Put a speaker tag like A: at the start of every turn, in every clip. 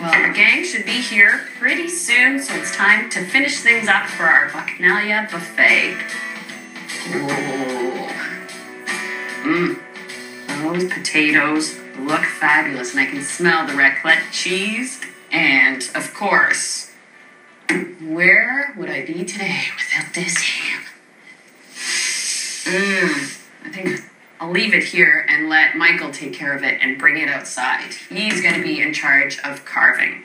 A: Well, the gang should be here pretty soon, so it's time to finish things up for our Bacchanalia buffet. Those potatoes look fabulous, and I can smell the raclette cheese. And, of course, where would I be today without this ham? I think I'll leave it here and let Michael take care of it and bring it outside. He's going to be in charge of carving.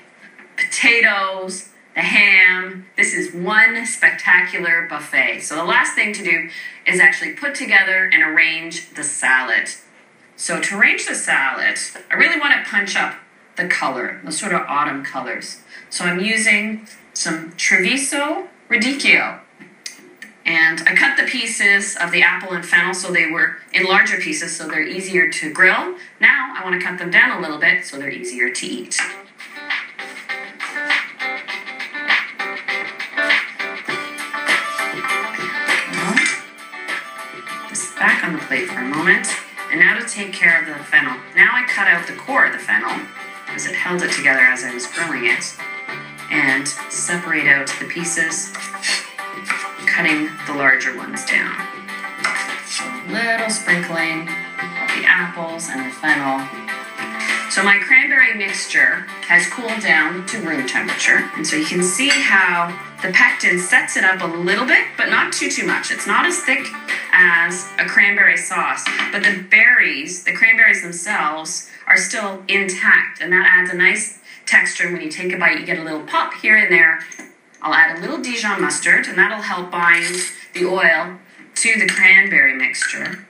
A: Potatoes, the ham. This is one spectacular buffet. So the last thing to do is actually put together and arrange the salad. So to arrange the salad, I really want to punch up the color, the sort of autumn colors. So I'm using some Treviso Radicchio. And I cut the pieces of the apple and fennel so they were in larger pieces so they're easier to grill. Now I want to cut them down a little bit so they're easier to eat. This back on the plate for a moment. And now to take care of the fennel. Now I cut out the core of the fennel because it held it together as I was grilling it. And separate out the pieces, cutting the larger ones down. So a little sprinkling of the apples and the fennel. So my cranberry mixture has cooled down to room temperature. And so you can see how the pectin sets it up a little bit, but not too much. It's not as thick as a cranberry sauce, but the cranberries themselves are still intact, and that adds a nice texture. And when you take a bite, you get a little pop here and there. I'll add a little Dijon mustard, and that'll help bind the oil to the cranberry mixture.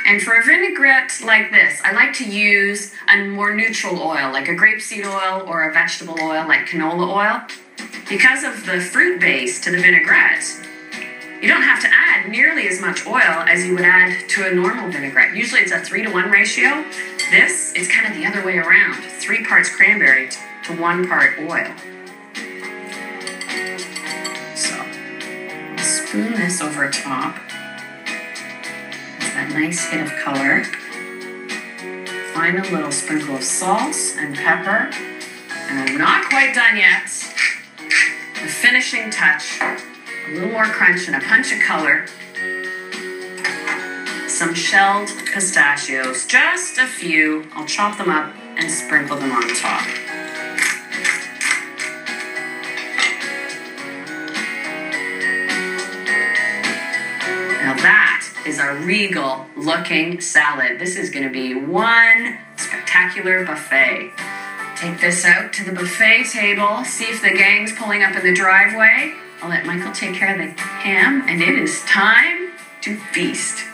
A: And for a vinaigrette like this, I like to use a more neutral oil, like a grapeseed oil or a vegetable oil like canola oil. Because of the fruit base to the vinaigrette, you don't have to add nearly as much oil as you would add to a normal vinaigrette. Usually it's a 3-to-1 ratio. This is kind of the other way around. 3 parts cranberry to 1 part oil. So I'll spoon this over top. It's that nice hit of color. Find a little sprinkle of salt and pepper. And I'm not quite done yet. The finishing touch. A little more crunch and a punch of color. Some shelled pistachios, just a few. I'll chop them up and sprinkle them on top. Now that is our regal looking salad. This is going to be one spectacular buffet. Take this out to the buffet table, see if the gang's pulling up in the driveway. I'll let Michael take care of the ham, and it is time to feast.